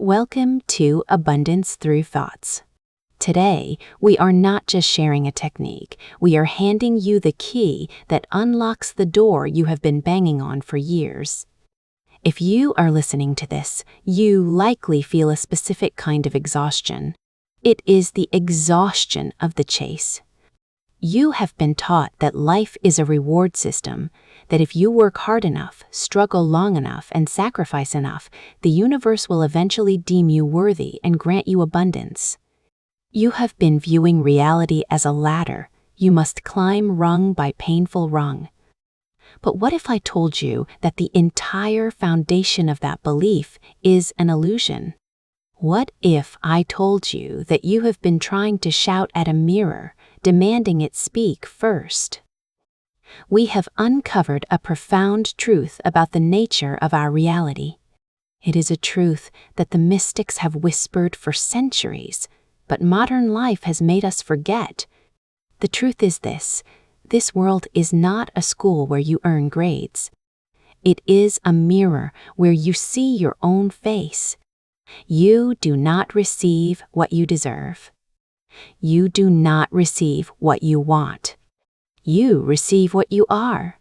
Welcome to Abundance Through Thoughts. Today, we are not just sharing a technique, we are handing you the key that unlocks the door you have been banging on for years. If you are listening to this, you likely feel a specific kind of exhaustion. It is the exhaustion of the chase. You have been taught that life is a reward system, that if you work hard enough, struggle long enough, and sacrifice enough, the universe will eventually deem you worthy and grant you abundance. You have been viewing reality as a ladder. You must climb rung by painful rung. But what if I told you that the entire foundation of that belief is an illusion? What if I told you that you have been trying to shout at a mirror, demanding it speak first? We have uncovered a profound truth about the nature of our reality. It is a truth that the mystics have whispered for centuries, but modern life has made us forget. The truth is this world is not a school where you earn grades. It is a mirror where you see your own face. You do not receive what you deserve. You do not receive what you want. You receive what you are.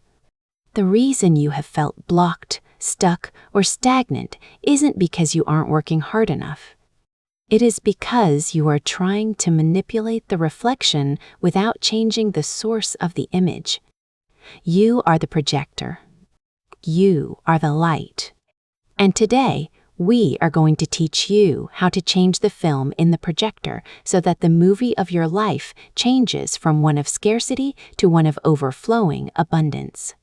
The reason you have felt blocked, stuck, or stagnant isn't because you aren't working hard enough. It is because you are trying to manipulate the reflection without changing the source of the image. You are the projector. You are the light. And today, we are going to teach you how to change the film in the projector so that the movie of your life changes from one of scarcity to one of overflowing abundance.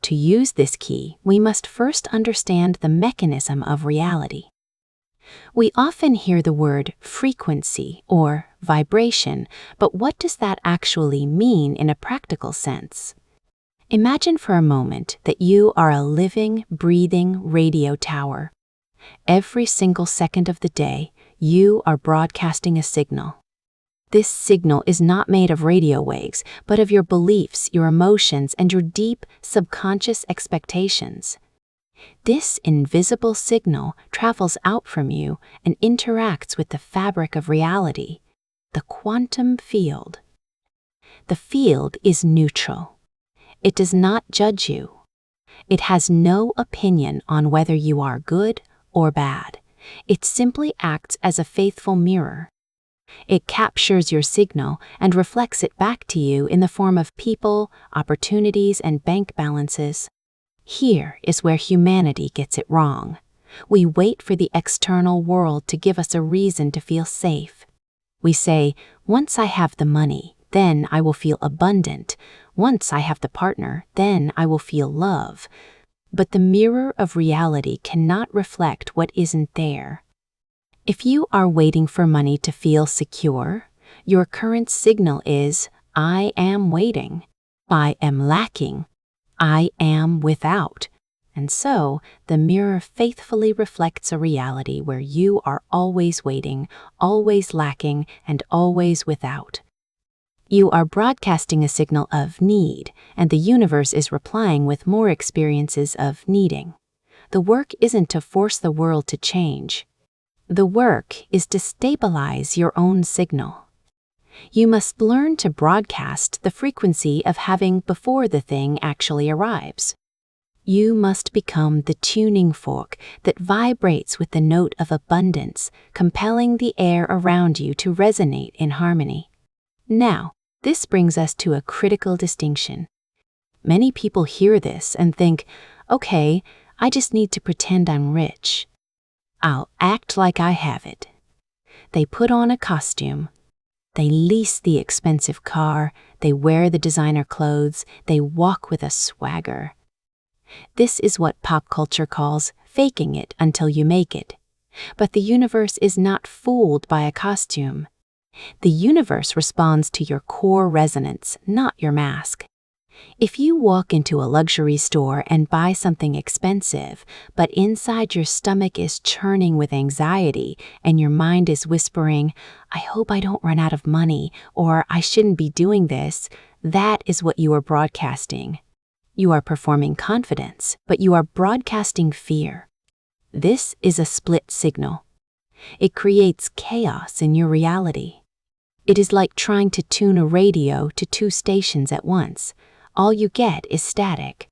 To use this key, we must first understand the mechanism of reality. We often hear the word frequency or vibration, but what does that actually mean in a practical sense? Imagine for a moment that you are a living, breathing radio tower. Every single second of the day, you are broadcasting a signal. This signal is not made of radio waves, but of your beliefs, your emotions, and your deep, subconscious expectations. This invisible signal travels out from you and interacts with the fabric of reality, the quantum field. The field is neutral. It does not judge you. It has no opinion on whether you are good or bad. It simply acts as a faithful mirror. It captures your signal and reflects it back to you in the form of people, opportunities, and bank balances. Here is where humanity gets it wrong. We wait for the external world to give us a reason to feel safe. We say, once I have the money, then I will feel abundant. Once I have the partner, then I will feel love. But the mirror of reality cannot reflect what isn't there. If you are waiting for money to feel secure, your current signal is, I am waiting. I am lacking. I am without. And so, the mirror faithfully reflects a reality where you are always waiting, always lacking, and always without. You are broadcasting a signal of need, and the universe is replying with more experiences of needing. The work isn't to force the world to change. The work is to stabilize your own signal. You must learn to broadcast the frequency of having before the thing actually arrives. You must become the tuning fork that vibrates with the note of abundance, compelling the air around you to resonate in harmony. Now, this brings us to a critical distinction. Many people hear this and think, okay, I just need to pretend I'm rich. I'll act like I have it. They put on a costume. They lease the expensive car. They wear the designer clothes. They walk with a swagger. This is what pop culture calls faking it until you make it. But the universe is not fooled by a costume. The universe responds to your core resonance, not your mask. If you walk into a luxury store and buy something expensive, but inside your stomach is churning with anxiety and your mind is whispering, I hope I don't run out of money, or I shouldn't be doing this, that is what you are broadcasting. You are performing confidence, but you are broadcasting fear. This is a split signal. It creates chaos in your reality. It is like trying to tune a radio to two stations at once. All you get is static.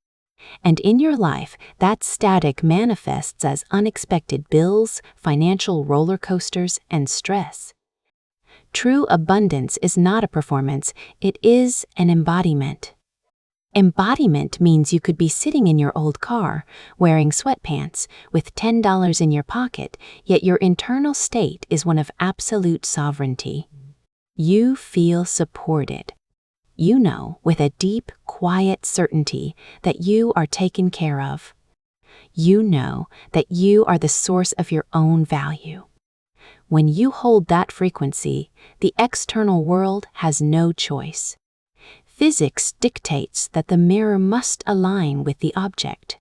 And in your life, that static manifests as unexpected bills, financial roller coasters, and stress. True abundance is not a performance, it is an embodiment. Embodiment means you could be sitting in your old car, wearing sweatpants, with $10 in your pocket, yet your internal state is one of absolute sovereignty. You feel supported. You know, with a deep, quiet certainty, that you are taken care of. You know that you are the source of your own value. When you hold that frequency, the external world has no choice. Physics dictates that the mirror must align with the object.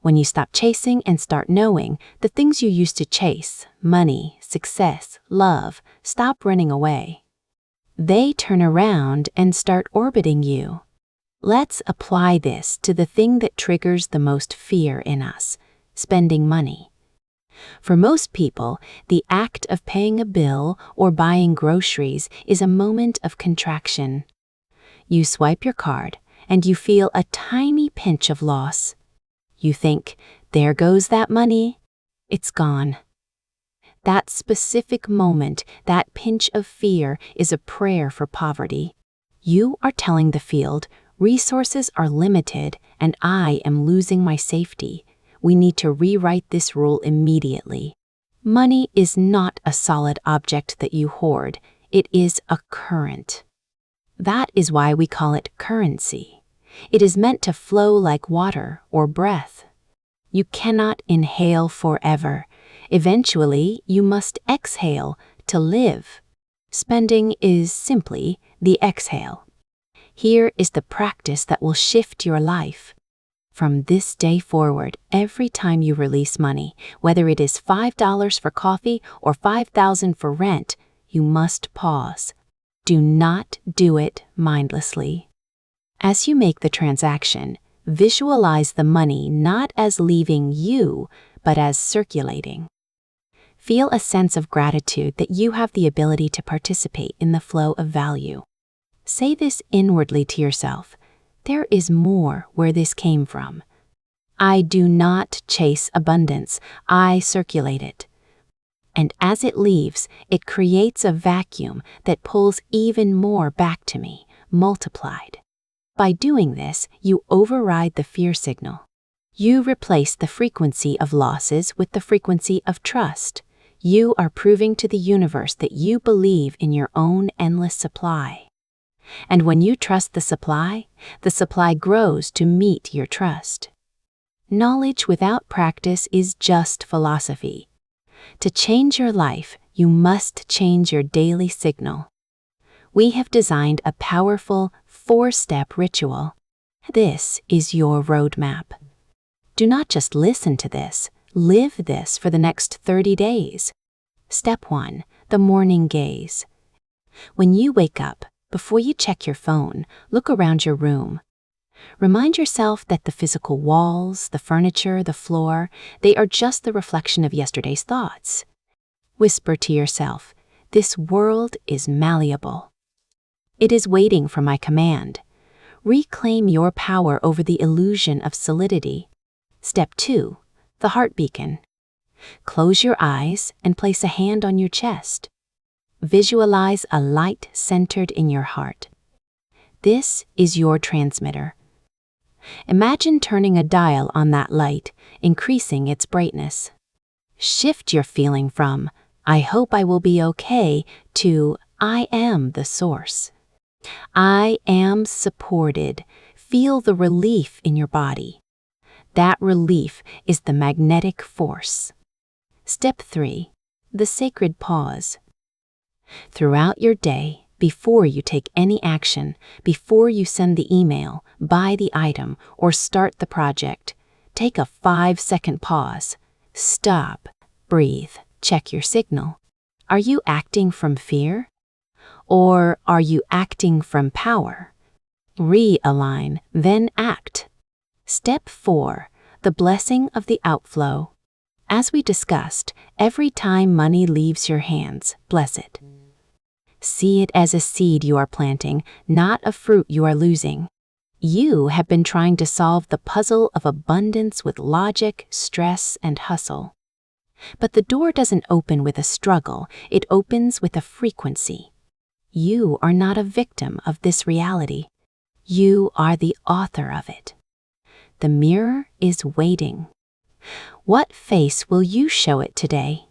When you stop chasing and start knowing, the things you used to chase, money, success, love, stop running away. They turn around and start orbiting you. Let's apply this to the thing that triggers the most fear in us: spending money. For most people, the act of paying a bill or buying groceries is a moment of contraction. You swipe your card and you feel a tiny pinch of loss. You think, there goes that money. It's gone. That specific moment, that pinch of fear, is a prayer for poverty. You are telling the field, resources are limited and I am losing my safety. We need to rewrite this rule immediately. Money is not a solid object that you hoard. It is a current. That is why we call it currency. It is meant to flow like water or breath. You cannot inhale forever. Eventually, you must exhale to live. Spending is simply the exhale. Here is the practice that will shift your life. From this day forward, every time you release money, whether it is $5 for coffee or $5,000 for rent, you must pause. Do not do it mindlessly. As you make the transaction, visualize the money not as leaving you, but as circulating. Feel a sense of gratitude that you have the ability to participate in the flow of value. Say this inwardly to yourself: there is more where this came from. I do not chase abundance, I circulate it. And as it leaves, it creates a vacuum that pulls even more back to me, multiplied. By doing this, you override the fear signal. You replace the frequency of losses with the frequency of trust. You are proving to the universe that you believe in your own endless supply. And when you trust the supply grows to meet your trust. Knowledge without practice is just philosophy. To change your life, you must change your daily signal. We have designed a powerful 4-step ritual. This is your roadmap. Do not just listen to this, live this for the next 30 days. Step 1, the morning gaze. When you wake up, before you check your phone, look around your room. Remind yourself that the physical walls, the furniture, the floor, they are just the reflection of yesterday's thoughts. Whisper to yourself, this world is malleable. It is waiting for my command. Reclaim your power over the illusion of solidity. Step 2, the heart beacon. Close your eyes and place a hand on your chest. Visualize a light centered in your heart. This is your transmitter. Imagine turning a dial on that light, increasing its brightness. Shift your feeling from, I hope I will be okay, to, I am the source. I am supported. Feel the relief in your body. That relief is the magnetic force. Step 3, the sacred pause. Throughout your day, before you take any action, before you send the email, buy the item, or start the project, take a 5-second pause. Stop, breathe, check your signal. Are you acting from fear? Or are you acting from power? Realign, then act. Step 4, the blessing of the outflow. As we discussed, every time money leaves your hands, bless it. See it as a seed you are planting, not a fruit you are losing. You have been trying to solve the puzzle of abundance with logic, stress, and hustle. But the door doesn't open with a struggle, it opens with a frequency. You are not a victim of this reality. You are the author of it. The mirror is waiting. What face will you show it today?